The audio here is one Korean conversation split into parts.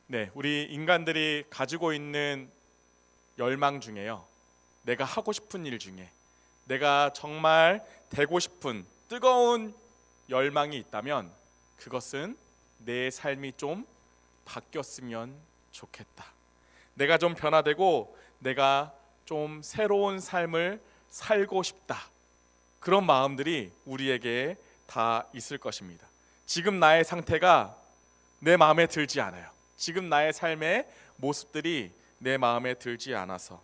네, 우리 인간들이 가지고 있는 열망 중에요. 내가 하고 싶은 일 중에 내가 정말 되고 싶은 뜨거운 열망이 있다면 그것은 내 삶이 좀 바뀌었으면 좋겠다. 내가 좀 변화되고 내가 좀 새로운 삶을 살고 싶다. 그런 마음들이 우리에게 다 있을 것입니다. 지금 나의 상태가 내 마음에 들지 않아요. 지금 나의 삶의 모습들이 내 마음에 들지 않아서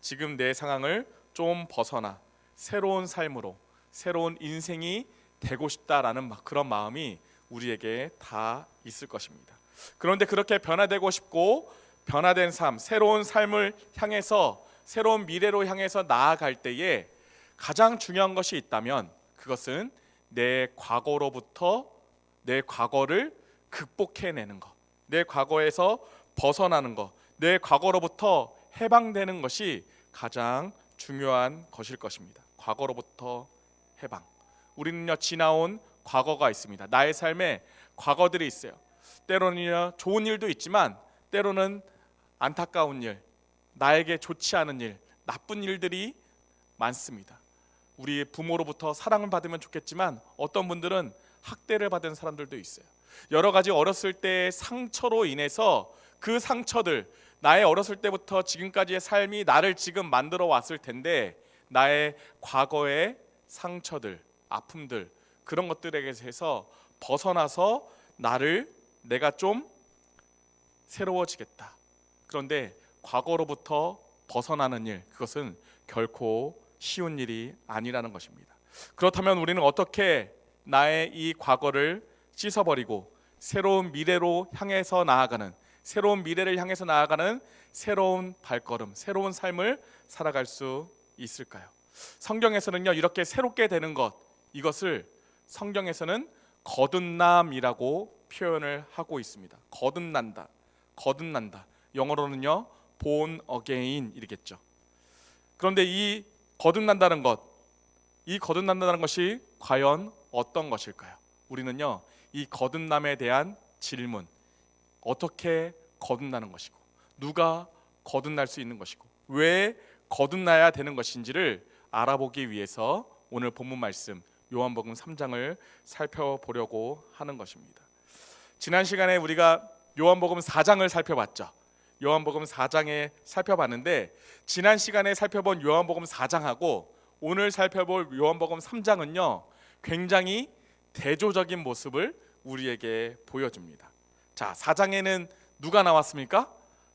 지금 내 상황을 좀 벗어나 새로운 삶으로 새로운 인생이 되고 싶다라는 그런 마음이 우리에게 다 있을 것입니다. 그런데 그렇게 변화되고 싶고 변화된 삶, 새로운 삶을 향해서 새로운 미래로 향해서 나아갈 때에 가장 중요한 것이 있다면 그것은 내 과거로부터 내 과거를 극복해내는 것, 내 과거에서 벗어나는 것, 내 과거로부터 해방되는 것이 가장 중요한 것일 것입니다. 과거로부터 해방. 우리는요 지나온 과거가 있습니다. 나의 삶에 과거들이 있어요. 때로는요 좋은 일도 있지만 때로는 안타까운 일, 나에게 좋지 않은 일, 나쁜 일들이 많습니다. 우리 부모로부터 사랑을 받으면 좋겠지만 어떤 분들은 학대를 받은 사람들도 있어요. 여러 가지 어렸을 때의 상처로 인해서 그 상처들, 나의 어렸을 때부터 지금까지의 삶이 나를 지금 만들어 왔을 텐데 나의 과거의 상처들, 아픔들 그런 것들에게서 벗어나서 내가 좀 새로워지겠다. 그런데 과거로부터 벗어나는 일, 그것은 결코 쉬운 일이 아니라는 것입니다. 그렇다면 우리는 어떻게 나의 이 과거를 씻어버리고 새로운 미래로 향해서 나아가는 새로운 미래를 향해서 나아가는 새로운 발걸음, 새로운 삶을 살아갈 수 있을까요? 성경에서는요 이렇게 새롭게 되는 것, 이것을 성경에서는 거듭남이라고 표현을 하고 있습니다. 거듭난다, 거듭난다. 영어로는요 born again 이겠죠. 그런데 이 거듭난다는 것, 이 거듭난다는 것이 과연 어떤 것일까요? 우리는요 이 거듭남에 대한 질문, 어떻게 거듭나는 것이고 누가 거듭날 수 있는 것이고 왜 거듭나야 되는 것인지를 알아보기 위해서 오늘 본문 말씀 요한복음 3장을 살펴보려고 하는 것입니다. 지난 시간에 우리가 요한복음 4장을 살펴봤죠. 요한복음 4장에 살펴봤는데 지난 시간에 살펴본 요한복음 4장하고 오늘 살펴볼 요한복음 3장은요 굉장히 대조적인 모습을 우리에게 보여줍니다. 자, 4장에는 누가 나왔습니까?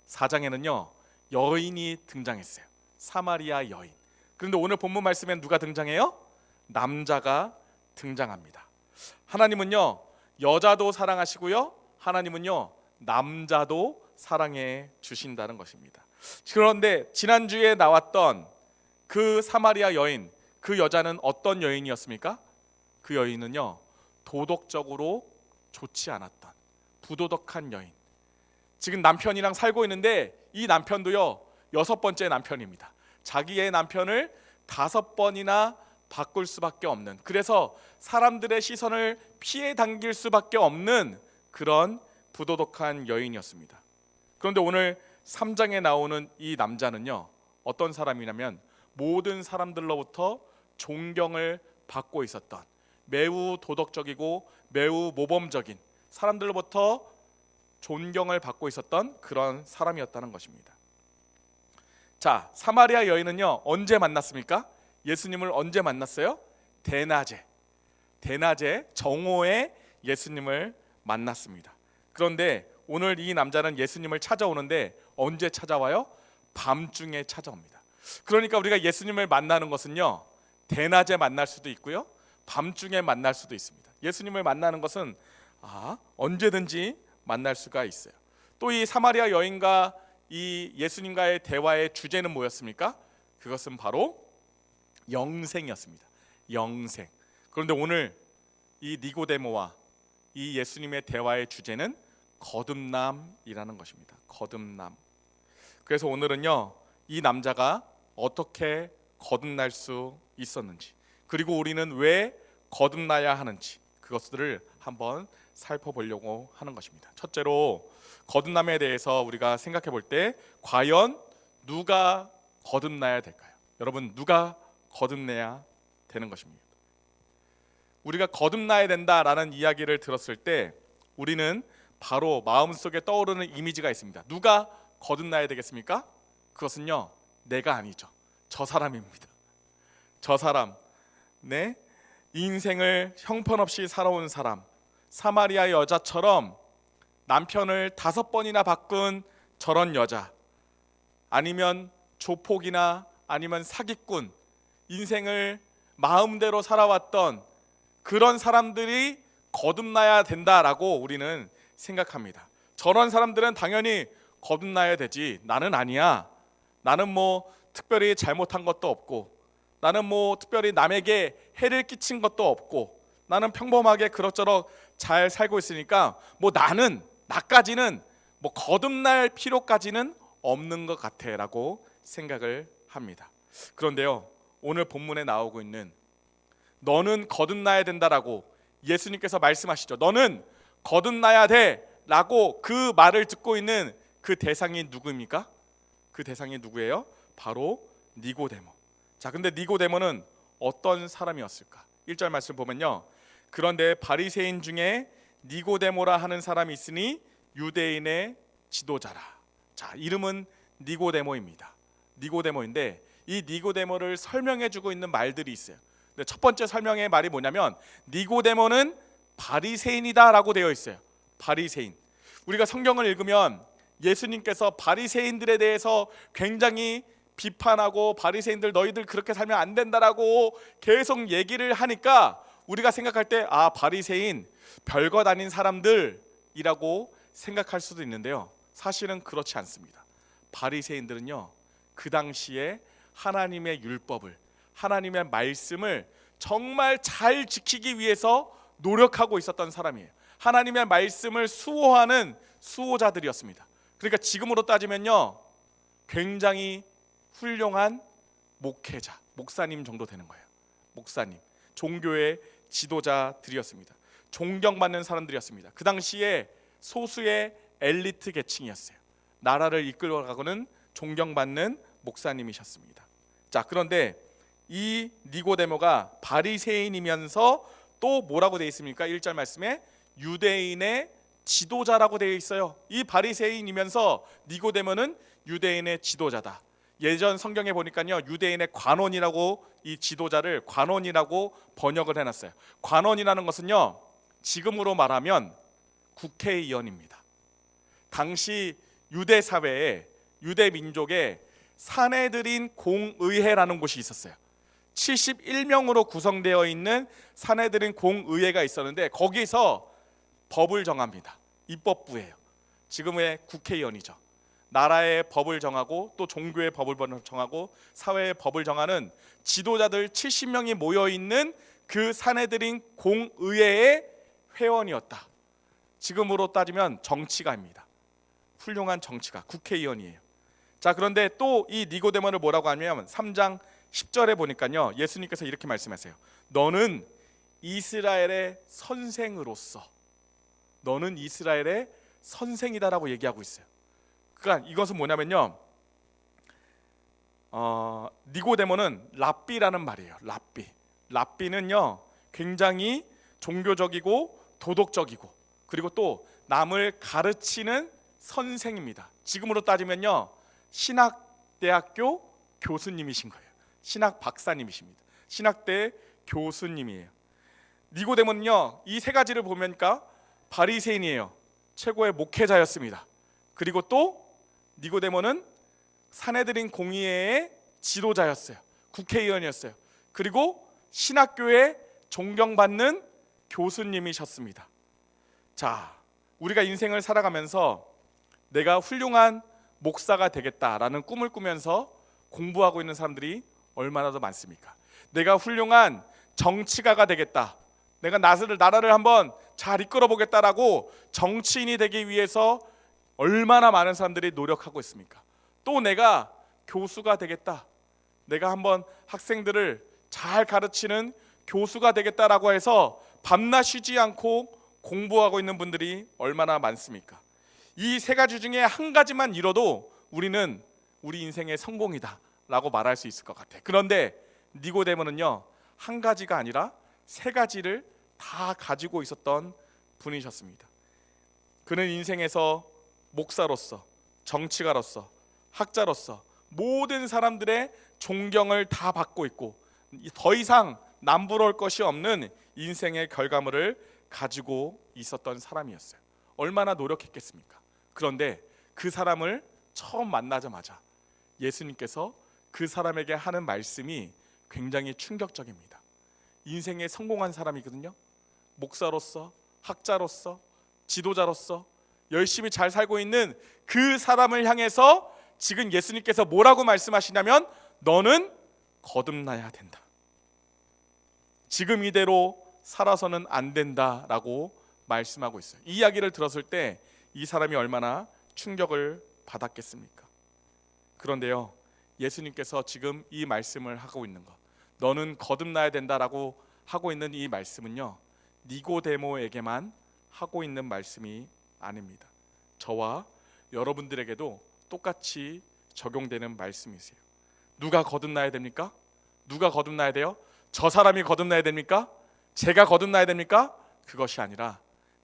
4장에는요 여인이 등장했어요. 사마리아 여인. 그런데 오늘 본문 말씀엔 누가 등장해요? 남자가 등장합니다. 하나님은요 여자도 사랑하시고요 하나님은요 남자도 사랑해 주신다는 것입니다. 그런데 지난주에 나왔던 그 사마리아 여인, 그 여자는 어떤 여인이었습니까? 그 여인은요 도덕적으로 좋지 않았던 부도덕한 여인. 지금 남편이랑 살고 있는데 이 남편도요 6번째 남편입니다. 자기의 남편을 5번이나 바꿀 수밖에 없는, 그래서 사람들의 시선을 피해 당길 수밖에 없는 그런 부도덕한 여인이었습니다. 그런데 오늘 3장에 나오는 이 남자는요 어떤 사람이냐면 모든 사람들로부터 존경을 받고 있었던 매우 도덕적이고 매우 모범적인, 사람들로부터 존경을 받고 있었던 그런 사람이었다는 것입니다. 자, 사마리아 여인은요 언제 만났습니까? 예수님을 언제 만났어요? 대낮에 정오에 예수님을 만났습니다. 그런데 오늘 이 남자는 예수님을 찾아오는데 언제 찾아와요? 밤중에 찾아옵니다. 그러니까 우리가 예수님을 만나는 것은요 대낮에 만날 수도 있고요 밤중에 만날 수도 있습니다. 예수님을 만나는 것은 언제든지 만날 수가 있어요. 또 이 사마리아 여인과 이 예수님과의 대화의 주제는 뭐였습니까? 그것은 바로 영생이었습니다. 영생. 그런데 오늘 이 니고데모와 이 예수님의 대화의 주제는 거듭남이라는 것입니다. 거듭남. 그래서 오늘은요 이 남자가 어떻게 거듭날 수 있었는지, 그리고 우리는 왜 거듭나야 하는지 그것들을 한번 살펴보려고 하는 것입니다. 첫째로 거듭남에 대해서 우리가 생각해 볼 때 과연 누가 거듭나야 될까요? 여러분, 누가 거듭나야 되는 것입니다. 우리가 거듭나야 된다라는 이야기를 들었을 때 우리는 바로 마음속에 떠오르는 이미지가 있습니다. 누가 거듭나야 되겠습니까? 그것은요, 내가 아니죠. 저 사람입니다. 저 사람, 네, 인생을 형편없이 살아온 사람, 사마리아 여자처럼 남편을 5번이나 바꾼 저런 여자, 아니면 조폭이나 아니면 사기꾼, 인생을 마음대로 살아왔던 그런 사람들이 거듭나야 된다라고 우리는 생각합니다. 저런 사람들은 당연히 거듭나야 되지, 나는 아니야. 나는 뭐 특별히 잘못한 것도 없고, 나는 뭐 특별히 남에게 해를 끼친 것도 없고, 나는 평범하게 그럭저럭 잘 살고 있으니까 뭐 나까지는 뭐 거듭날 필요까지는 없는 것 같아라고 생각을 합니다. 그런데요, 오늘 본문에 나오고 있는 너는 거듭나야 된다라고 예수님께서 말씀하시죠. 너는 거듭나야 돼라고 그 말을 듣고 있는 그 대상이 누구입니까? 그 대상이 누구예요? 바로 니고데모. 자, 근데 니고데모는 어떤 사람이었을까? 1절 말씀 보면요, 그런데 바리새인 중에 니고데모라 하는 사람이 있으니 유대인의 지도자라. 자, 이름은 니고데모입니다. 니고데모인데 이 니고데모를 설명해주고 있는 말들이 있어요. 근데 첫 번째 설명의 말이 뭐냐면 니고데모는 바리새인이다라고 되어 있어요. 바리새인. 우리가 성경을 읽으면 예수님께서 바리새인들에 대해서 굉장히 비판하고, 바리새인들 너희들 그렇게 살면 안 된다라고 계속 얘기를 하니까 우리가 생각할 때 아, 바리새인 별것 아닌 사람들이라고 생각할 수도 있는데요, 사실은 그렇지 않습니다. 바리새인들은요, 그 당시에 하나님의 율법을, 하나님의 말씀을 정말 잘 지키기 위해서 노력하고 있었던 사람이에요. 하나님의 말씀을 수호하는 수호자들이었습니다. 그러니까 지금으로 따지면요, 굉장히 훌륭한 목회자, 목사님 정도 되는 거예요. 목사님, 종교의 지도자들이었습니다. 존경받는 사람들이었습니다. 그 당시에 소수의 엘리트 계층이었어요. 나라를 이끌어가고는 존경받는 목사님이셨습니다. 자, 그런데 이 니고데모가 바리새인이면서 또 뭐라고 되어 있습니까? 1절 말씀에 유대인의 지도자라고 되어 있어요. 이 바리새인이면서 니고데모는 유대인의 지도자다. 예전 성경에 보니까요, 유대인의 관원이라고, 이 지도자를 관원이라고 번역을 해놨어요. 관원이라는 것은요, 지금으로 말하면 국회의원입니다. 당시 유대 사회에, 유대 민족에 사내들인 공의회라는 곳이 있었어요. 71명으로 구성되어 있는 사내들인 공의회가 있었는데 거기서 법을 정합니다. 입법부예요. 지금의 국회의원이죠. 나라의 법을 정하고 또 종교의 법을 정하고 사회의 법을 정하는 지도자들 70명이 모여있는 그 사내들인 공의회의 회원이었다. 지금으로 따지면 정치가입니다. 훌륭한 정치가, 국회의원이에요. 자, 그런데 또 이 니고데모를 뭐라고 하냐면 3장 10절에 보니까요, 예수님께서 이렇게 말씀하세요. 너는 이스라엘의 선생으로서, 너는 이스라엘의 선생이다라고 얘기하고 있어요. 그러니까 이것은 뭐냐면요, 니고데모는 랍비라는 말이에요. 랍비는요, 굉장히 종교적이고 도덕적이고, 그리고 또 남을 가르치는 선생입니다. 지금으로 따지면요, 신학대학교 교수님이신 거예요. 신학 박사님이십니다. 신학대 교수님이에요. 니고데모는요, 이 세 가지를 보니까 바리새인이에요. 최고의 목회자였습니다. 그리고 또 니고데모는 사내들인 공의회의 지도자였어요. 국회의원이었어요. 그리고 신학교에 존경받는 교수님이셨습니다. 자, 우리가 인생을 살아가면서 내가 훌륭한 목사가 되겠다라는 꿈을 꾸면서 공부하고 있는 사람들이 얼마나 더 많습니까? 내가 훌륭한 정치가가 되겠다, 내가 나라를 한번 잘 이끌어 보겠다라고 정치인이 되기 위해서 얼마나 많은 사람들이 노력하고 있습니까? 또 내가 교수가 되겠다, 내가 한번 학생들을 잘 가르치는 교수가 되겠다라고 해서 밤낮 쉬지 않고 공부하고 있는 분들이 얼마나 많습니까? 이 세 가지 중에 한 가지만 잃어도 우리는 우리 인생의 성공이다 라고 말할 수 있을 것 같아요. 그런데 니고데모는요, 한 가지가 아니라 세 가지를 다 가지고 있었던 분이셨습니다. 그는 인생에서 목사로서, 정치가로서, 학자로서 모든 사람들의 존경을 다 받고 있고 더 이상 남부러울 것이 없는 인생의 결과물을 가지고 있었던 사람이었어요. 얼마나 노력했겠습니까? 그런데 그 사람을 처음 만나자마자 예수님께서 그 사람에게 하는 말씀이 굉장히 충격적입니다. 인생에 성공한 사람이거든요. 목사로서, 학자로서, 지도자로서 열심히 잘 살고 있는 그 사람을 향해서 지금 예수님께서 뭐라고 말씀하시냐면 너는 거듭나야 된다. 지금 이대로 살아서는 안 된다라고 말씀하고 있어요. 이 이야기를 들었을 때 이 사람이 얼마나 충격을 받았겠습니까? 그런데요, 예수님께서 지금 이 말씀을 하고 있는 것, 너는 거듭나야 된다라고 하고 있는 이 말씀은요, 니고데모에게만 하고 있는 말씀이 아닙니다. 저와 여러분들에게도 똑같이 적용되는 말씀이세요. 누가 거듭나야 됩니까? 누가 거듭나야 돼요? 저 사람이 거듭나야 됩니까? 제가 거듭나야 됩니까? 그것이 아니라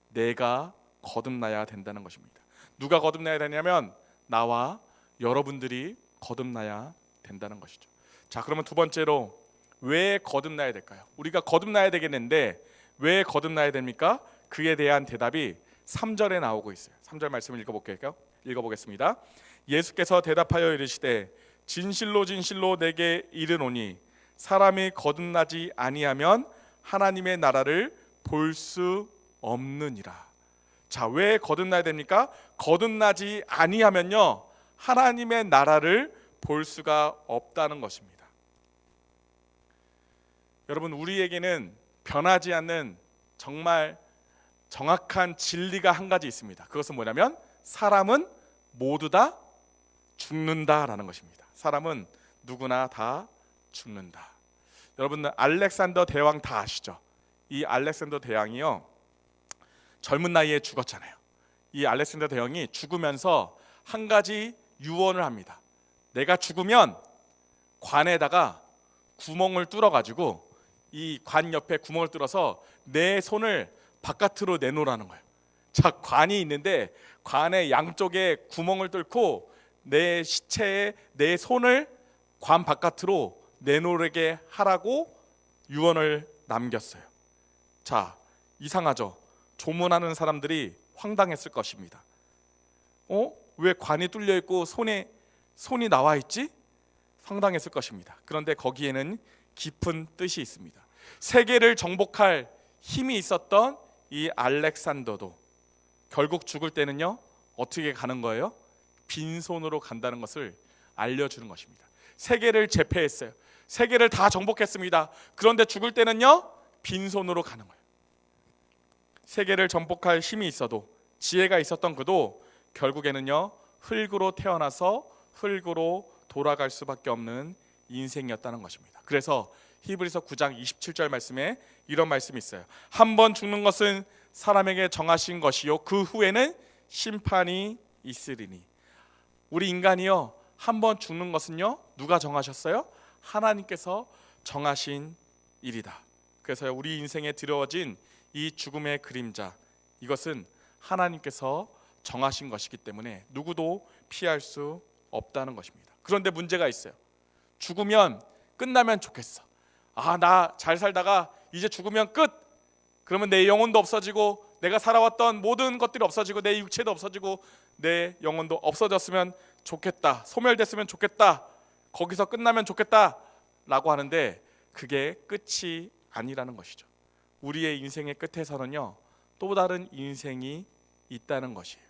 내가 거듭나야 된다는 것입니다. 누가 거듭나야 되냐면 나와 여러분들이 거듭나야 된다는 것이죠. 자, 그러면 두 번째로 왜 거듭나야 될까요? 우리가 거듭나야 되겠는데 왜 거듭나야 됩니까? 그에 대한 대답이 3절에 나오고 있어요. 3절 말씀을 읽어보겠습니다. 예수께서 대답하여 이르시되 진실로 진실로 내게 이르노니 사람이 거듭나지 아니하면 하나님의 나라를 볼 수 없느니라. 자, 왜 거듭나야 됩니까? 거듭나지 아니하면요, 하나님의 나라를 볼 수가 없다는 것입니다. 여러분, 우리에게는 변하지 않는 정말 정확한 진리가 한 가지 있습니다. 그것은 뭐냐면 사람은 모두 다 죽는다라는 것입니다. 사람은 누구나 다 죽는다. 여러분, 알렉산더 대왕 다 아시죠? 이 알렉산더 대왕이요, 젊은 나이에 죽었잖아요. 이 알렉산더 대왕이 죽으면서 한 가지 유언을 합니다. 내가 죽으면 관에다가 구멍을 뚫어가지고 이 관 옆에 구멍을 뚫어서 내 손을 바깥으로 내놓으라는 거예요. 자, 관이 있는데 관의 양쪽에 구멍을 뚫고 내 시체에 내 손을 관 바깥으로 내놓게 하라고 유언을 남겼어요. 자, 이상하죠? 조문하는 사람들이 황당했을 것입니다. 왜 관이 뚫려 있고 손이 나와 있지? 황당했을 것입니다. 그런데 거기에는 깊은 뜻이 있습니다. 세계를 정복할 힘이 있었던 이 알렉산더도 결국 죽을 때는요, 어떻게 가는 거예요? 빈손으로 간다는 것을 알려주는 것입니다. 세계를 제패했어요. 세계를 다 정복했습니다. 그런데 죽을 때는요, 빈손으로 가는 거예요. 세계를 정복할 힘이 있어도, 지혜가 있었던 그도 결국에는요, 흙으로 태어나서 흙으로 돌아갈 수밖에 없는 인생이었다는 것입니다. 그래서 히브리서 9장 27절 말씀에 이런 말씀이 있어요. 한 번 죽는 것은 사람에게 정하신 것이요 그 후에는 심판이 있으리니. 우리 인간이요, 한 번 죽는 것은요, 누가 정하셨어요? 하나님께서 정하신 일이다. 그래서 우리 인생에 들어진 이 죽음의 그림자, 이것은 하나님께서 정하신 것이기 때문에 누구도 피할 수 없다는 것입니다. 그런데 문제가 있어요. 죽으면 끝나면 좋겠어. 나 잘 살다가 이제 죽으면 끝. 그러면 내 영혼도 없어지고 내가 살아왔던 모든 것들이 없어지고 내 육체도 없어지고 내 영혼도 없어졌으면 좋겠다. 소멸됐으면 좋겠다. 거기서 끝나면 좋겠다 라고 하는데 그게 끝이 아니라는 것이죠. 우리의 인생의 끝에서는요, 또 다른 인생이 있다는 것이에요.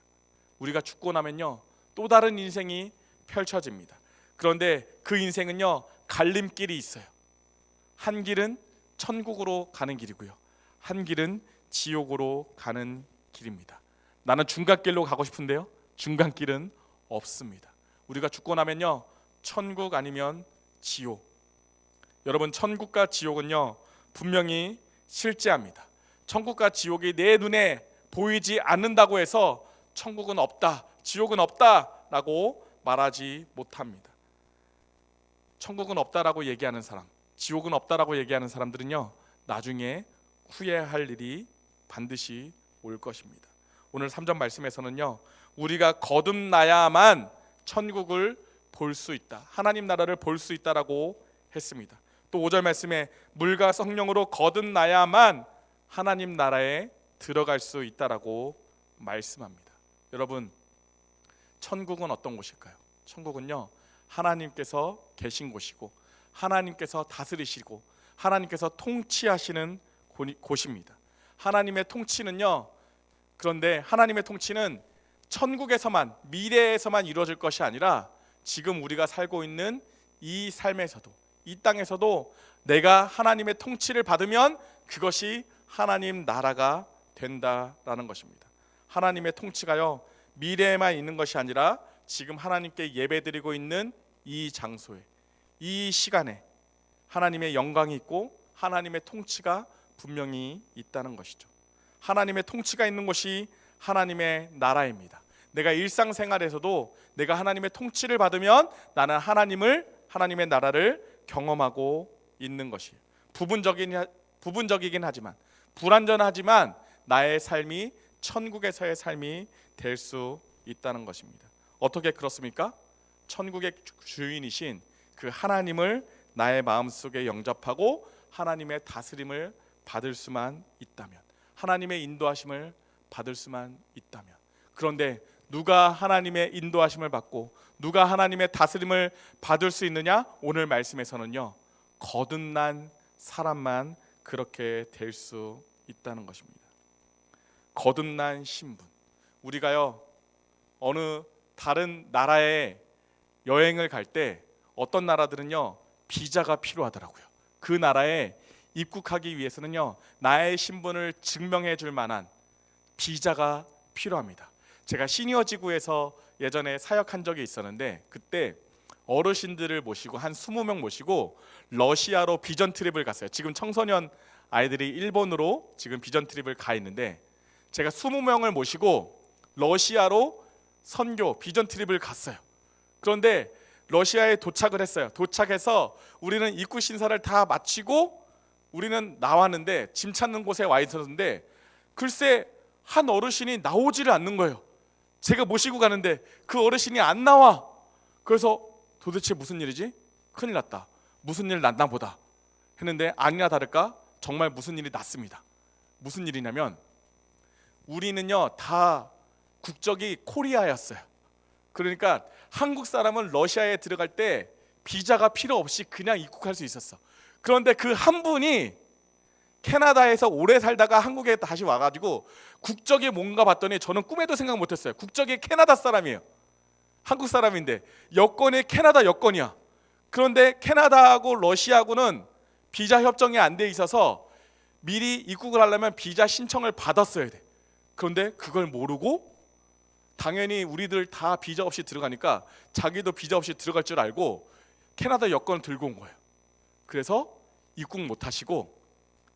우리가 죽고 나면요, 또 다른 인생이 펼쳐집니다. 그런데 그 인생은요, 갈림길이 있어요. 한 길은 천국으로 가는 길이고요, 한 길은 지옥으로 가는 길입니다. 나는 중간길로 가고 싶은데요, 중간길은 없습니다. 우리가 죽고 나면요, 천국 아니면 지옥. 여러분, 천국과 지옥은요, 분명히 실제합니다. 천국과 지옥이 내 눈에 보이지 않는다고 해서 천국은 없다, 지옥은 없다라고 말하지 못합니다. 천국은 없다라고 얘기하는 사람, 지옥은 없다라고 얘기하는 사람들은요, 나중에 후회할 일이 반드시 올 것입니다. 오늘 3절 말씀에서는요, 우리가 거듭나야만 천국을 볼 수 있다, 하나님 나라를 볼 수 있다라고 했습니다. 또 5절 말씀에 물과 성령으로 거듭나야만 하나님 나라에 들어갈 수 있다라고 말씀합니다. 여러분, 천국은 어떤 곳일까요? 천국은요, 하나님께서 계신 곳이고 하나님께서 다스리시고 하나님께서 통치하시는 곳입니다. 하나님의 통치는요, 그런데 하나님의 통치는 천국에서만, 미래에서만 이루어질 것이 아니라 지금 우리가 살고 있는 이 삶에서도, 이 땅에서도 내가 하나님의 통치를 받으면 그것이 하나님 나라가 된다라는 것입니다. 하나님의 통치가요, 미래에만 있는 것이 아니라 지금 하나님께 예배드리고 있는 이 장소에, 이 시간에 하나님의 영광이 있고 하나님의 통치가 분명히 있다는 것이죠. 하나님의 통치가 있는 곳이 하나님의 나라입니다. 내가 일상생활에서도 내가 하나님의 통치를 받으면 나는 하나님의 나라를 경험하고 있는 것이에요. 부분적이긴 하지만, 불완전하지만 나의 삶이 천국에서의 삶이 될 수 있다는 것입니다. 어떻게 그렇습니까? 천국의 주인이신 그 하나님을 나의 마음속에 영접하고 하나님의 다스림을 받을 수만 있다면, 하나님의 인도하심을 받을 수만 있다면. 그런데 누가 하나님의 인도하심을 받고 누가 하나님의 다스림을 받을 수 있느냐? 오늘 말씀에서는요, 거듭난 사람만 그렇게 될 수 있다는 것입니다. 거듭난 신분. 우리가요, 어느 다른 나라에 여행을 갈 때 어떤 나라들은요, 비자가 필요하더라고요. 그 나라에 입국하기 위해서는요, 나의 신분을 증명해 줄 만한 비자가 필요합니다. 제가 시니어 지구에서 예전에 사역한 적이 있었는데, 그때 어르신들을 모시고 한 20명 모시고 러시아로 비전 트립을 갔어요. 지금 청소년 아이들이 일본으로 지금 비전 트립을 가 있는데, 제가 20명을 모시고 러시아로 선교 비전 트립을 갔어요. 그런데 러시아에 도착을 했어요. 도착해서 우리는 입국 신사를 다 마치고 우리는 나왔는데, 짐 찾는 곳에 와 있었는데 글쎄 한 어르신이 나오지를 않는 거예요. 제가 모시고 가는데 그 어르신이 안 나와. 그래서 도대체 무슨 일이지? 큰일 났다, 무슨 일 났나 보다 했는데, 아니나 다를까 정말 무슨 일이 났습니다. 무슨 일이냐면, 우리는요 다 국적이 코리아였어요. 그러니까 한국 사람은 러시아에 들어갈 때 비자가 필요 없이 그냥 입국할 수 있었어. 그런데 그 한 분이 캐나다에서 오래 살다가 한국에 다시 와가지고 국적이 뭔가 봤더니, 저는 꿈에도 생각 못했어요. 국적이 캐나다 사람이에요. 한국 사람인데 여권이 캐나다 여권이야. 그런데 캐나다하고 러시아하고는 비자 협정이 안 돼 있어서 미리 입국을 하려면 비자 신청을 받았어야 돼. 그런데 그걸 모르고 당연히 우리들 다 비자 없이 들어가니까 자기도 비자 없이 들어갈 줄 알고 캐나다 여권을 들고 온 거예요. 그래서 입국 못 하시고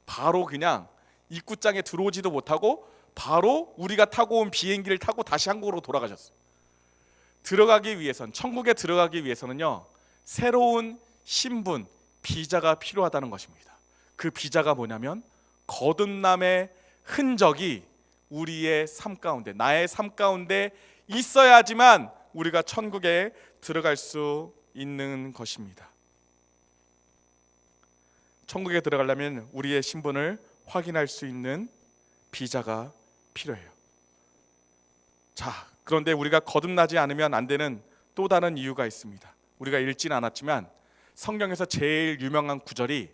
바로 그냥 입구장에 들어오지도 못하고 바로 우리가 타고 온 비행기를 타고 다시 한국으로 돌아가셨어요. 들어가기 위해선, 천국에 들어가기 위해서는요, 새로운 신분, 비자가 필요하다는 것입니다. 그 비자가 뭐냐면, 거듭남의 흔적이 우리의 삶 가운데, 나의 삶 가운데 있어야지만 우리가 천국에 들어갈 수 있는 것입니다. 천국에 들어가려면 우리의 신분을 확인할 수 있는 비자가 필요해요. 자, 그런데 우리가 거듭나지 않으면 안 되는 또 다른 이유가 있습니다. 우리가 읽지는 않았지만 성경에서 제일 유명한 구절이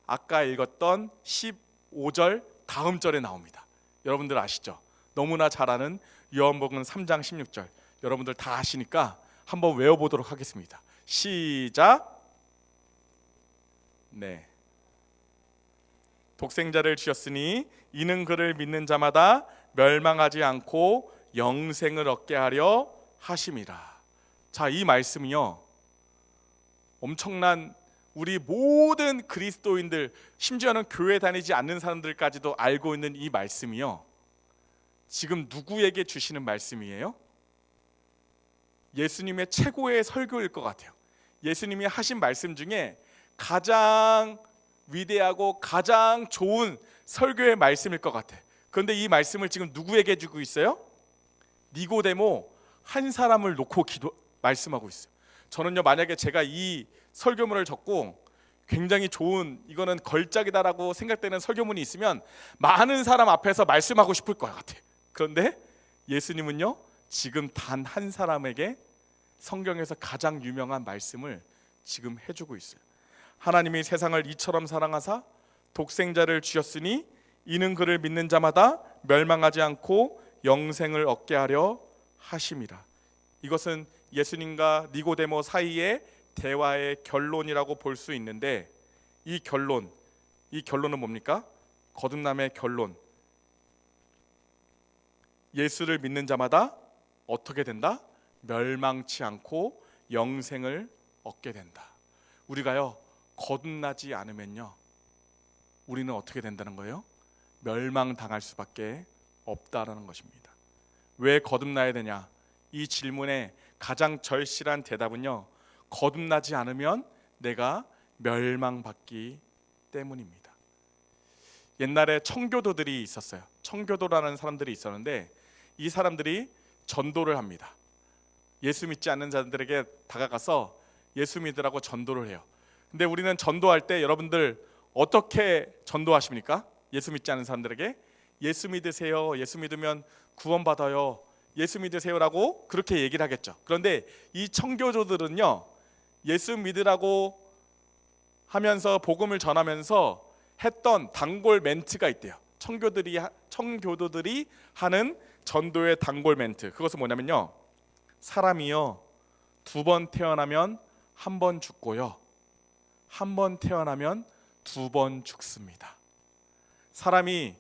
아까 읽었던 15절 다음 절에 나옵니다. 여러분들 아시죠? 너무나 잘 아는 요한복음 3장 16절. 여러분들 다 아시니까 한번 외워보도록 하겠습니다. 시작. 네. 독생자를 주셨으니 이는 그를 믿는 자마다 멸망하지 않고 영생을 얻게 하려 하심이라. 자, 이 말씀이요, 엄청난 우리 모든 그리스도인들, 심지어는 교회 다니지 않는 사람들까지도 알고 있는 이 말씀이요, 지금 누구에게 주시는 말씀이에요? 예수님의 최고의 설교일 것 같아요. 예수님이 하신 말씀 중에 가장 위대하고 가장 좋은 설교의 말씀일 것 같아. 그런데 이 말씀을 지금 누구에게 주고 있어요? 니고데모 한 사람을 놓고 말씀하고 있어요. 저는요, 만약에 제가 이 설교문을 적고 굉장히 좋은, 이거는 걸작이다라고 생각되는 설교문이 있으면 많은 사람 앞에서 말씀하고 싶을 것 같아요. 그런데 예수님은요, 지금 단 한 사람에게 성경에서 가장 유명한 말씀을 지금 해주고 있어요. 하나님이 세상을 이처럼 사랑하사 독생자를 주셨으니 이는 그를 믿는 자마다 멸망하지 않고 영생을 얻게 하려 하심이라. 이것은 예수님과 니고데모 사이의 대화의 결론이라고 볼 수 있는데, 이 결론은 뭡니까? 거듭남의 결론. 예수를 믿는 자마다 어떻게 된다? 멸망치 않고 영생을 얻게 된다. 우리가요, 거듭나지 않으면요, 우리는 어떻게 된다는 거예요? 멸망당할 수밖에 없다라는 것입니다. 왜 거듭나야 되냐? 이 질문에 가장 절실한 대답은요, 거듭나지 않으면 내가 멸망받기 때문입니다. 옛날에 청교도들이 있었어요. 청교도라는 사람들이 있었는데, 이 사람들이 전도를 합니다. 예수 믿지 않는 자들에게 다가가서 예수 믿으라고 전도를 해요. 근데 우리는 전도할 때 여러분들 어떻게 전도하십니까? 예수 믿지 않는 사람들에게 예수 믿으세요, 예수 믿으면 구원받아요, 예수 믿으세요라고 그렇게 얘기를 하겠죠. 그런데 이 청교도들은요, 예수 믿으라고 하면서 복음을 전하면서 했던 단골 멘트가 있대요. 청교도들이 하는 전도의 단골 멘트, 그것은 뭐냐면요, 사람이요, 2번 태어나면 1번 죽고요, 1번 태어나면 2번 죽습니다. 사람이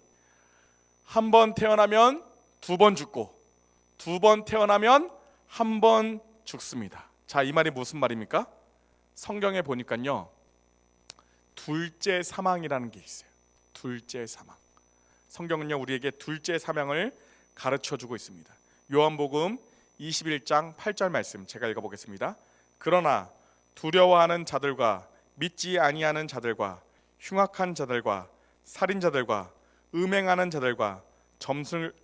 1번 태어나면 2번 죽고 2번 태어나면 1번 죽습니다. 자, 이 말이 무슨 말입니까? 성경에 보니까요, 둘째 사망이라는 게 있어요. 둘째 사망. 성경은요, 우리에게 둘째 사망을 가르쳐주고 있습니다. 요한복음 21장 8절 말씀 제가 읽어보겠습니다. 그러나 두려워하는 자들과 믿지 아니하는 자들과 흉악한 자들과 살인자들과 음행하는 자들과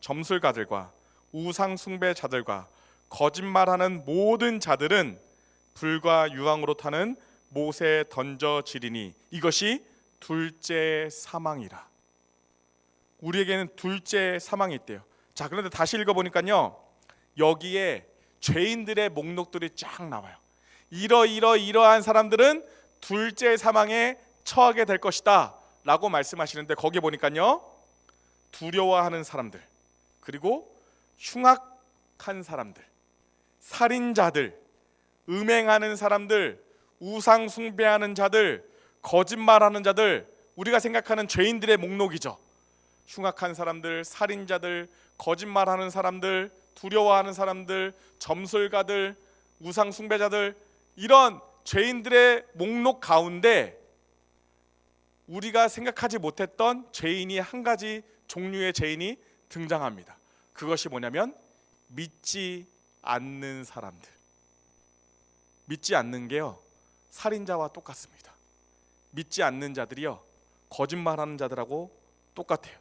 점술가들과 우상 숭배자들과 거짓말하는 모든 자들은 불과 유황으로 타는 못에 던져지리니 이것이 둘째 사망이라. 우리에게는 둘째 사망이 있대요. 자, 그런데 다시 읽어보니까요, 여기에 죄인들의 목록들이 쫙 나와요. 이러한 사람들은 둘째 사망에 처하게 될 것이다 라고 말씀하시는데, 거기에 보니까요, 두려워하는 사람들, 그리고 흉악한 사람들, 살인자들, 음행하는 사람들, 우상 숭배하는 자들, 거짓말하는 자들, 우리가 생각하는 죄인들의 목록이죠. 흉악한 사람들, 살인자들, 거짓말하는 사람들, 두려워하는 사람들, 점술가들, 우상 숭배자들, 이런 죄인들의 목록 가운데 우리가 생각하지 못했던 죄인이, 한 가지 종류의 죄인이 등장합니다. 그것이 뭐냐면 믿지 않는 사람들. 믿지 않는 게요, 살인자와 똑같습니다. 믿지 않는 자들이요, 거짓말하는 자들하고 똑같아요.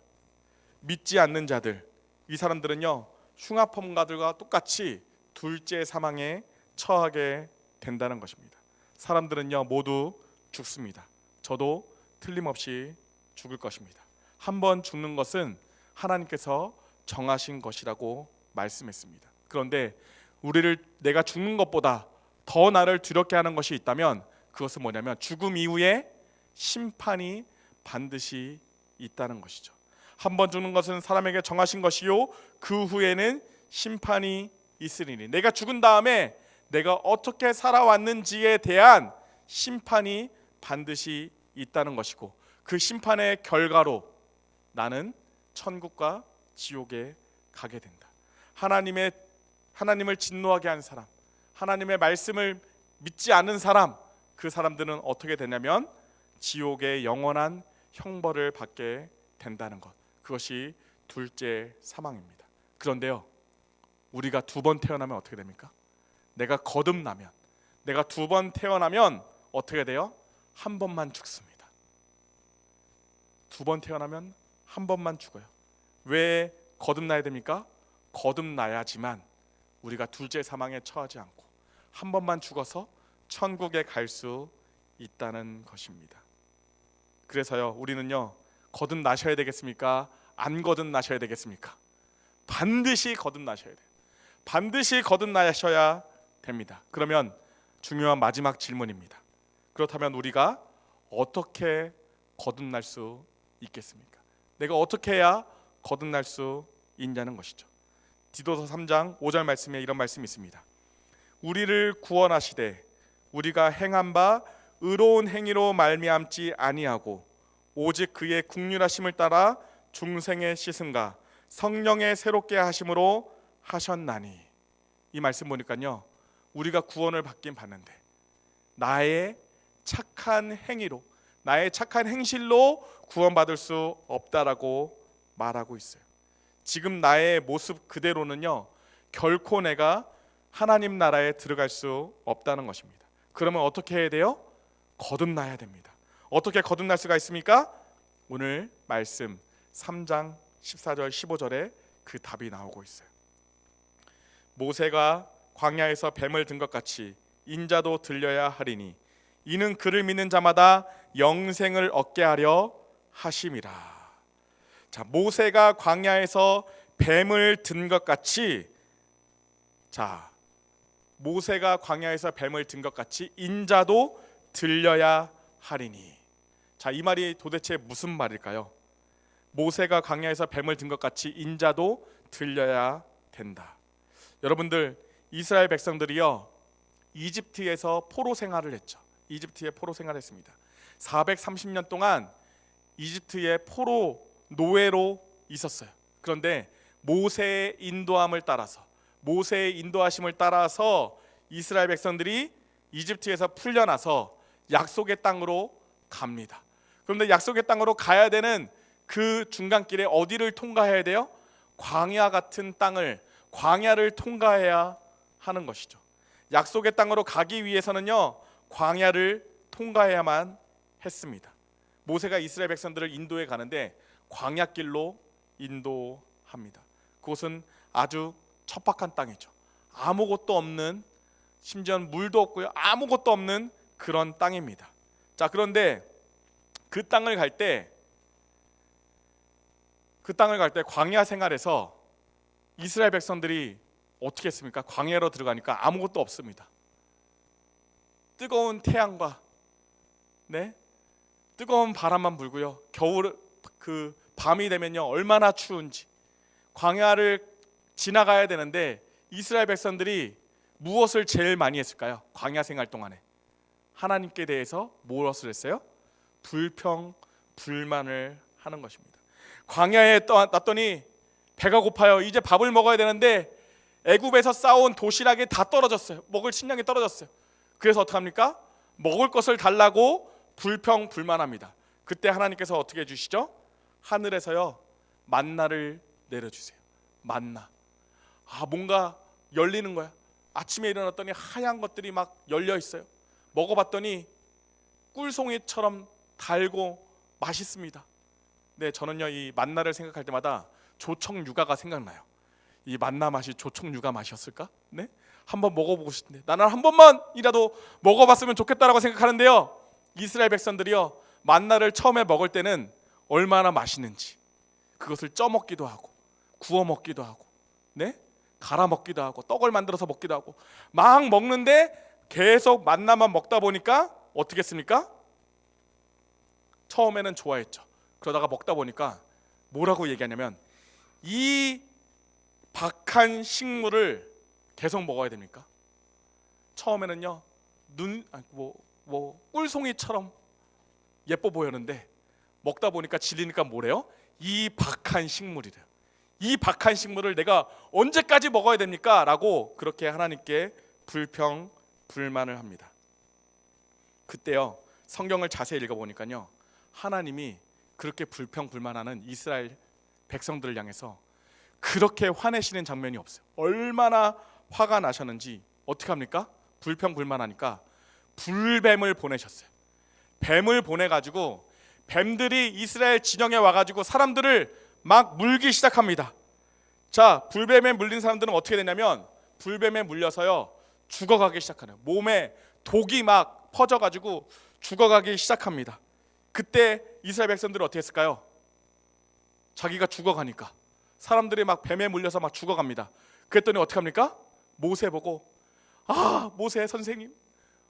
믿지 않는 자들, 이 사람들은요, 흉악범가들과 똑같이 둘째 사망에 처하게 된다는 것입니다. 사람들은요, 모두 죽습니다. 저도 틀림없이 죽을 것입니다. 한번 죽는 것은 하나님께서 정하신 것이라고 말씀했습니다. 그런데 내가 죽는 것보다 더 나를 두렵게 하는 것이 있다면 그것은 뭐냐면 죽음 이후에 심판이 반드시 있다는 것이죠. 한번 죽는 것은 사람에게 정하신 것이요 그 후에는 심판이 있으리니, 내가 죽은 다음에 내가 어떻게 살아왔는지에 대한 심판이 반드시 있다는 것이고, 그 심판의 결과로 나는 천국과 지옥에 가게 된다. 하나님을 진노하게 한 사람, 하나님의 말씀을 믿지 않은 사람, 그 사람들은 어떻게 되냐면 지옥의 영원한 형벌을 받게 된다는 것. 그것이 둘째 사망입니다. 그런데요, 우리가 두 번 태어나면 어떻게 됩니까? 내가 거듭나면, 내가 두 번 태어나면 어떻게 돼요? 한 번만 죽습니다. 두 번 태어나면 한 번만 죽어요. 왜 거듭나야 됩니까? 거듭나야지만 우리가 둘째 사망에 처하지 않고 한 번만 죽어서 천국에 갈 수 있다는 것입니다. 그래서요, 우리는요, 거듭나셔야 되겠습니까? 안 거듭나셔야 되겠습니까? 반드시 거듭나셔야 돼요. 반드시 거듭나셔야 됩니다. 그러면 중요한 마지막 질문입니다. 그렇다면 우리가 어떻게 거듭날 수 있겠습니까? 내가 어떻게 해야 거듭날 수 있냐는 것이죠. 디도서 3장 5절 말씀에 이런 말씀이 있습니다. 우리를 구원하시되 우리가 행한 바 의로운 행위로 말미암지 아니하고 오직 그의 국률하심을 따라 중생의 씻음과 성령의 새롭게 하심으로 하셨나니. 이 말씀 보니까요, 우리가 구원을 받긴 받는데 나의 착한 행위로, 나의 착한 행실로 구원받을 수 없다라고 말하고 있어요. 지금 나의 모습 그대로는요, 결코 내가 하나님 나라에 들어갈 수 없다는 것입니다. 그러면 어떻게 해야 돼요? 거듭나야 됩니다. 어떻게 거듭날 수가 있습니까? 오늘 말씀 3장 14절 15절에 그 답이 나오고 있어요. 모세가 광야에서 뱀을 든 것 같이 인자도 들려야 하리니 이는 그를 믿는 자마다 영생을 얻게 하려 하심이라. 자, 모세가 광야에서 뱀을 든 것 같이, 자, 모세가 광야에서 뱀을 든 것 같이 인자도 들려야 하리니. 자, 이 말이 도대체 무슨 말일까요? 모세가 광야에서 뱀을 든 것 같이 인자도 들려야 된다. 여러분들, 이스라엘 백성들이요, 이집트에서 포로 생활을 했죠. 이집트에 포로 생활을 했습니다. 430년 동안 이집트의 포로 노예로 있었어요. 그런데 모세의 인도함을 따라서, 모세의 인도하심을 따라서 이스라엘 백성들이 이집트에서 풀려나서 약속의 땅으로 갑니다. 그런데 약속의 땅으로 가야 되는 그 중간길에 어디를 통과해야 돼요? 광야 같은 땅을, 광야를 통과해야 하는 것이죠. 약속의 땅으로 가기 위해서는요, 광야를 통과해야만 했습니다. 모세가 이스라엘 백성들을 인도해 가는데 광야길로 인도합니다. 그곳은 아주 척박한 땅이죠. 아무것도 없는, 심지어는 물도 없고요, 아무것도 없는 그런 땅입니다. 자, 그런데 그 땅을 갈 때 광야 생활에서 이스라엘 백성들이 어떻게 했습니까? 광야로 들어가니까 아무것도 없습니다. 뜨거운 태양과 뜨거운 바람만 불고요, 겨울 그 밤이 되면요 얼마나 추운지. 광야를 지나가야 되는데 이스라엘 백성들이 무엇을 제일 많이 했을까요? 광야 생활 동안에 하나님께 대해서 무엇을 했어요? 불평, 불만을 하는 것입니다. 광야에 났더니 배가 고파요. 이제 밥을 먹어야 되는데 애굽에서 싸온 도시락이 다 떨어졌어요. 먹을 식량이 떨어졌어요. 그래서 어떡합니까? 먹을 것을 달라고 불평, 불만합니다. 그때 하나님께서 어떻게 해주시죠? 하늘에서요 만나를 내려주세요. 만나. 뭔가 열리는 거야. 아침에 일어났더니 하얀 것들이 막 열려 있어요. 먹어봤더니 꿀송이처럼 달고 맛있습니다. 네, 저는요 이 만나를 생각할 때마다 조청유가가 생각나요. 이 만나 맛이 조청유가 맛이었을까? 네, 한번 먹어보고 싶은데, 나는 한 번만이라도 먹어봤으면 좋겠다라고 생각하는데요, 이스라엘 백성들이요 만나를 처음에 먹을 때는 얼마나 맛있는지 그것을 쪄 먹기도 하고 구워 먹기도 하고 갈아 먹기도 하고 떡을 만들어서 먹기도 하고 막 먹는데 계속 만나만 먹다 보니까 어떻게 했습니까? 처음에는 좋아했죠. 그러다가 먹다 보니까 뭐라고 얘기하냐면, 이 박한 식물을 계속 먹어야 됩니까? 처음에는요 꿀송이처럼 예뻐 보였는데 먹다 보니까 질리니까 뭐래요? 이 박한 식물이래요. 이 박한 식물을 내가 언제까지 먹어야 됩니까? 라고 그렇게 하나님께 불평, 불만을 합니다. 그때요, 성경을 자세히 읽어보니까요, 하나님이 그렇게 불평불만하는 이스라엘 백성들을 향해서 그렇게 화내시는 장면이 없어요. 얼마나 화가 나셨는지 어떻게 합니까? 불평불만하니까 불뱀을 보내셨어요. 뱀을 보내가지고 뱀들이 이스라엘 진영에 와가지고 사람들을 막 물기 시작합니다. 자, 불뱀에 물린 사람들은 어떻게 되냐면 불뱀에 물려서요 죽어가기 시작하네요. 몸에 독이 막 퍼져가지고 죽어가기 시작합니다. 그때 이스라엘 백성들은 어떻게 했을까요? 자기가 죽어가니까 사람들이 막 뱀에 물려서 막 죽어갑니다. 그랬더니 어떻게 합니까? 모세 보고, 아, 모세 선생님,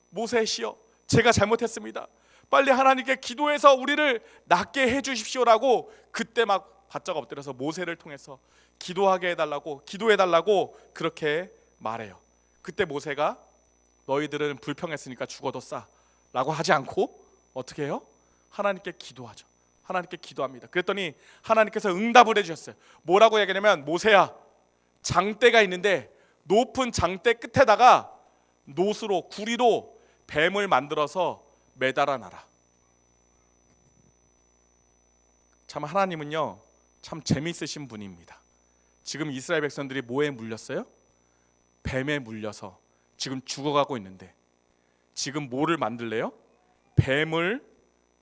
모세 시여, 제가 잘못했습니다. 빨리 하나님께 기도해서 우리를 낫게 해주십시오라고 그때 막 바짝 엎드려서 모세를 통해서 기도하게 해달라고, 기도해달라고 그렇게 말해요. 그때 모세가 너희들은 불평했으니까 죽어도 싸라고 하지 않고 어떻게 해요? 하나님께 기도하죠. 하나님께 기도합니다. 그랬더니 하나님께서 응답을 해주셨어요. 뭐라고 얘기하냐면, 모세야, 장대가 있는데 높은 장대 끝에다가 노수로, 구리로 뱀을 만들어서 매달아 놔라. 참 하나님은요 참 재미있으신 분입니다. 지금 이스라엘 백성들이 뭐에 물렸어요? 뱀에 물려서 지금 죽어가고 있는데 지금 뭐를 만들래요? 뱀을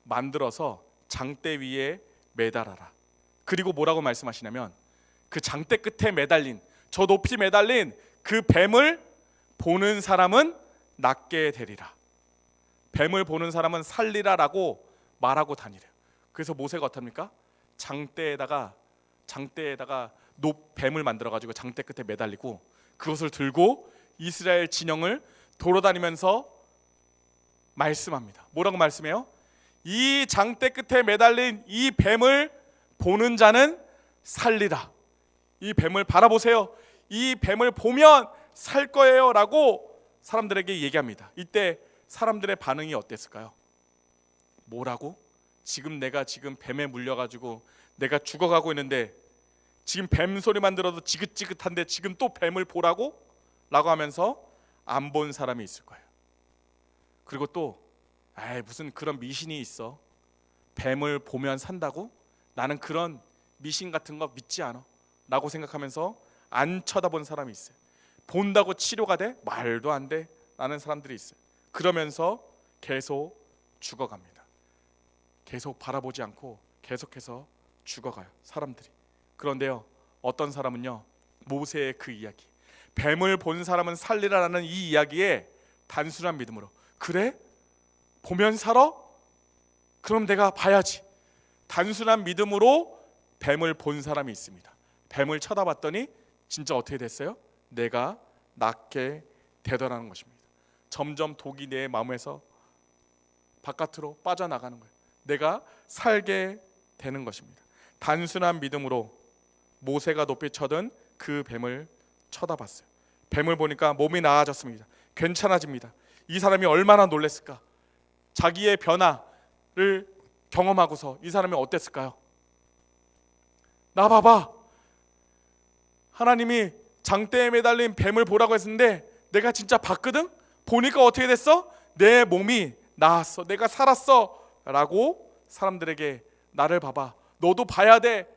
만들어서 장대 위에 매달아라. 그리고 뭐라고 말씀하시냐면, 그 장대 끝에 매달린, 저 높이 매달린 그 뱀을 보는 사람은 낫게 되리라. 뱀을 보는 사람은 살리라라고 말하고 다니래요. 그래서 모세가 어떻습니까? 장대에다가 뱀을 만들어 가지고 장대 끝에 매달리고 그것을 들고 이스라엘 진영을 돌아다니면서 말씀합니다. 뭐라고 말씀해요? 이 장대 끝에 매달린 이 뱀을 보는 자는 살리라. 이 뱀을 바라보세요. 이 뱀을 보면 살 거예요 라고 사람들에게 얘기합니다. 이때 사람들의 반응이 어땠을까요? 뭐라고? 내가 지금 뱀에 물려가지고 내가 죽어가고 있는데 지금 뱀 소리만 들어도 지긋지긋한데 지금 또 뱀을 보라고? 라고 하면서 안 본 사람이 있을 거예요. 그리고 또 무슨 그런 미신이 있어, 뱀을 보면 산다고? 나는 그런 미신 같은 거 믿지 않아 라고 생각하면서 안 쳐다본 사람이 있어요. 본다고 치료가 돼? 말도 안 돼 라는 사람들이 있어요. 그러면서 계속 죽어갑니다. 계속 바라보지 않고 계속해서 죽어가요, 사람들이. 그런데요, 어떤 사람은요, 모세의 그 이야기, 뱀을 본 사람은 살리라라는 이 이야기에 단순한 믿음으로, 그래? 보면 살아? 그럼 내가 봐야지. 단순한 믿음으로 뱀을 본 사람이 있습니다. 뱀을 쳐다봤더니 진짜 어떻게 됐어요? 내가 낫게 되더라는 것입니다. 점점 독이 내 마음에서 바깥으로 빠져나가는 거예요. 내가 살게 되는 것입니다. 단순한 믿음으로 모세가 높이 쳐든 그 뱀을 쳐다봤어요. 뱀을 보니까 몸이 나아졌습니다. 괜찮아집니다. 이 사람이 얼마나 놀랐을까? 자기의 변화를 경험하고서 이 사람이 어땠을까요? 나 봐봐, 하나님이 장대에 매달린 뱀을 보라고 했는데 내가 진짜 봤거든? 보니까 어떻게 됐어? 내 몸이 나았어, 내가 살았어 라고 사람들에게 나를 봐봐, 너도 봐야 돼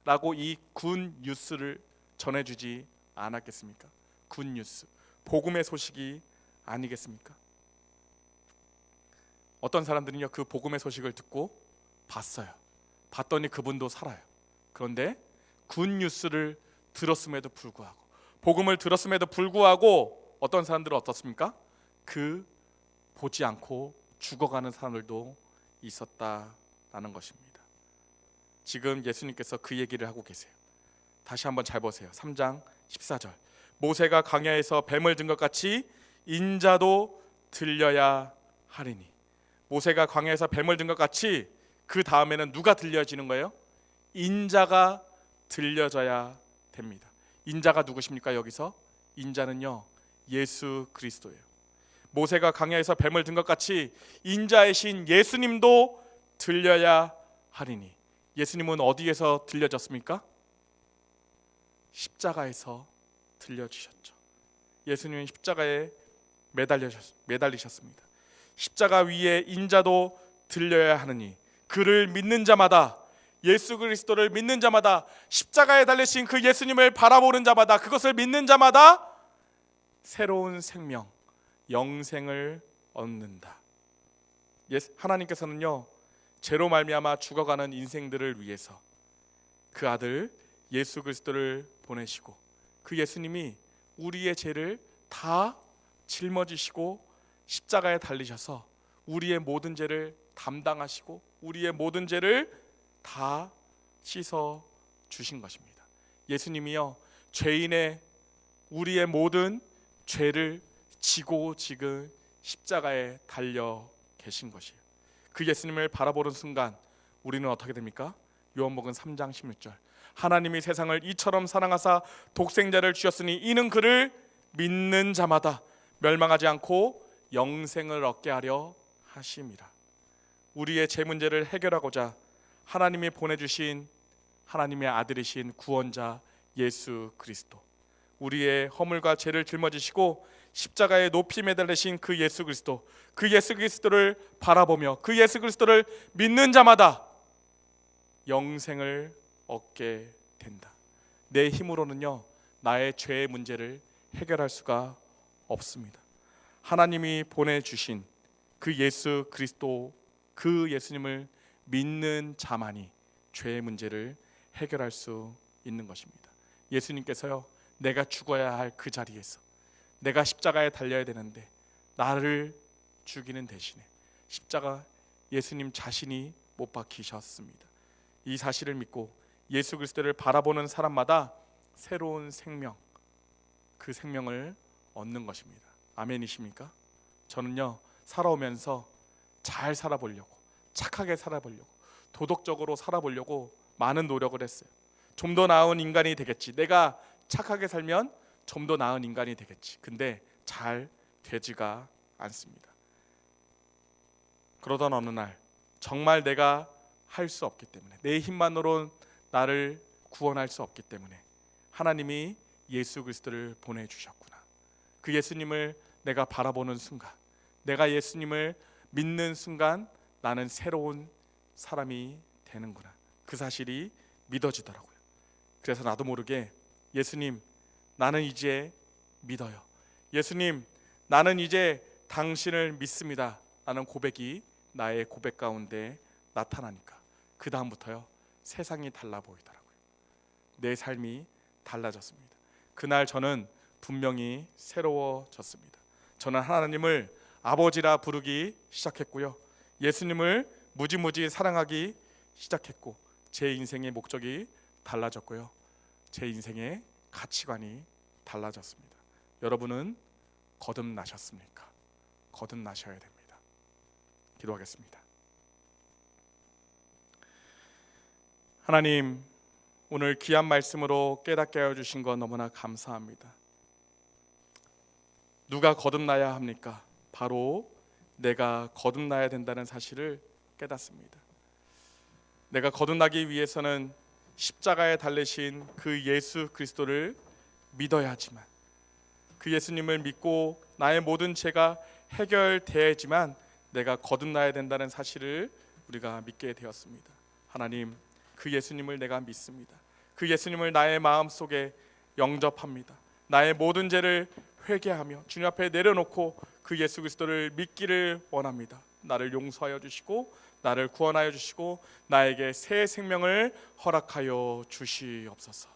라고 이 굿 뉴스를 전해주지 않았겠습니까? 굿 뉴스, 복음의 소식이 아니겠습니까? 어떤 사람들은요, 그 복음의 소식을 듣고 봤어요. 봤더니 그분도 살아요. 그런데 굿 뉴스를 들었음에도 불구하고, 복음을 들었음에도 불구하고 어떤 사람들은 어떻습니까? 그 보지 않고 죽어가는 사람들도 있었다라는 것입니다. 지금 예수님께서 그 얘기를 하고 계세요. 다시 한번 잘 보세요. 3장 14절, 모세가 광야에서 뱀을 든 것 같이 인자도 들려야 하리니. 모세가 광야에서 뱀을 든 것 같이 그 다음에는 누가 들려지는 거예요? 인자가 들려져야 됩니다. 인자가 누구십니까? 여기서 인자는요, 예수 그리스도예요. 모세가 광야에서 뱀을 든 것 같이 인자의 신 예수님도 들려야 하리니. 예수님은 어디에서 들려졌습니까? 십자가에서 들려주셨죠. 예수님은 십자가에 매달리셨습니다. 십자가 위에 인자도 들려야 하느니 그를 믿는 자마다, 예수 그리스도를 믿는 자마다, 십자가에 달리신 그 예수님을 바라보는 자마다, 그것을 믿는 자마다 새로운 생명, 영생을 얻는다. 하나님께서는요, 죄로 말미암아 죽어가는 인생들을 위해서 그 아들 예수 그리스도를 보내시고, 그 예수님이 우리의 죄를 다 짊어지시고 십자가에 달리셔서 우리의 모든 죄를 담당하시고 우리의 모든 죄를 다 씻어 주신 것입니다. 예수님이요, 죄인의 우리의 모든 죄를 지고 지금 십자가에 달려 계신 것이에요. 그 예수님을 바라보는 순간 우리는 어떻게 됩니까? 요한복음 3장 16절, 하나님이 세상을 이처럼 사랑하사 독생자를 주셨으니 이는 그를 믿는 자마다 멸망하지 않고 영생을 얻게 하려 하심이라. 우리의 죄 문제를 해결하고자 하나님이 보내주신 하나님의 아들이신 구원자 예수 그리스도, 우리의 허물과 죄를 짊어지시고 십자가에 높이 매달리신 그 예수 그리스도, 그 예수 그리스도를 바라보며 그 예수 그리스도를 믿는 자마다 영생을 얻게 된다. 내 힘으로는요, 나의 죄의 문제를 해결할 수가 없습니다. 하나님이 보내주신 그 예수 그리스도, 그 예수님을 믿는 자만이 죄의 문제를 해결할 수 있는 것입니다. 예수님께서요, 내가 죽어야 할 그 자리에서, 내가 십자가에 달려야 되는데 나를 죽이는 대신에 십자가 예수님 자신이 못 박히셨습니다. 이 사실을 믿고 예수 그리스도를 바라보는 사람마다 새로운 생명, 그 생명을 얻는 것입니다. 아멘이십니까? 저는요, 살아오면서 잘 살아보려고, 착하게 살아보려고, 도덕적으로 살아보려고 많은 노력을 했어요. 좀 더 나은 인간이 되겠지, 내가 착하게 살면 좀 더 나은 인간이 되겠지. 근데 잘 되지가 않습니다. 그러던 어느 날 정말 내가 할 수 없기 때문에, 내 힘만으로 나를 구원할 수 없기 때문에 하나님이 예수 그리스도를 보내주셨구나. 그 예수님을 내가 바라보는 순간, 내가 예수님을 믿는 순간 나는 새로운 사람이 되는구나. 그 사실이 믿어지더라고요. 그래서 나도 모르게 예수님, 나는 이제 믿어요. 예수님, 나는 이제 당신을 믿습니다. 라는 고백이 나의 고백 가운데 나타나니까 그 다음부터요, 세상이 달라 보이더라고요. 내 삶이 달라졌습니다. 그날 저는 분명히 새로워졌습니다. 저는 하나님을 아버지라 부르기 시작했고요, 예수님을 무지무지 사랑하기 시작했고, 제 인생의 목적이 달라졌고요, 제 인생의 가치관이 달라졌습니다. 여러분은 거듭나셨습니까? 거듭나셔야 됩니다. 기도하겠습니다. 하나님, 오늘 귀한 말씀으로 깨닫게 하여 주신 것 너무나 감사합니다. 누가 거듭나야 합니까? 바로 내가 거듭나야 된다는 사실을 깨닫습니다. 내가 거듭나기 위해서는 십자가에 달리신 그 예수 그리스도를 믿어야 하지만, 그 예수님을 믿고 나의 모든 죄가 해결되어야지만 내가 거듭나야 된다는 사실을 우리가 믿게 되었습니다. 하나님, 그 예수님을 내가 믿습니다. 그 예수님을 나의 마음속에 영접합니다. 나의 모든 죄를 회개하며 주님 앞에 내려놓고 그 예수 그리스도를 믿기를 원합니다. 나를 용서하여 주시고 나를 구원하여 주시고 나에게 새 생명을 허락하여 주시옵소서.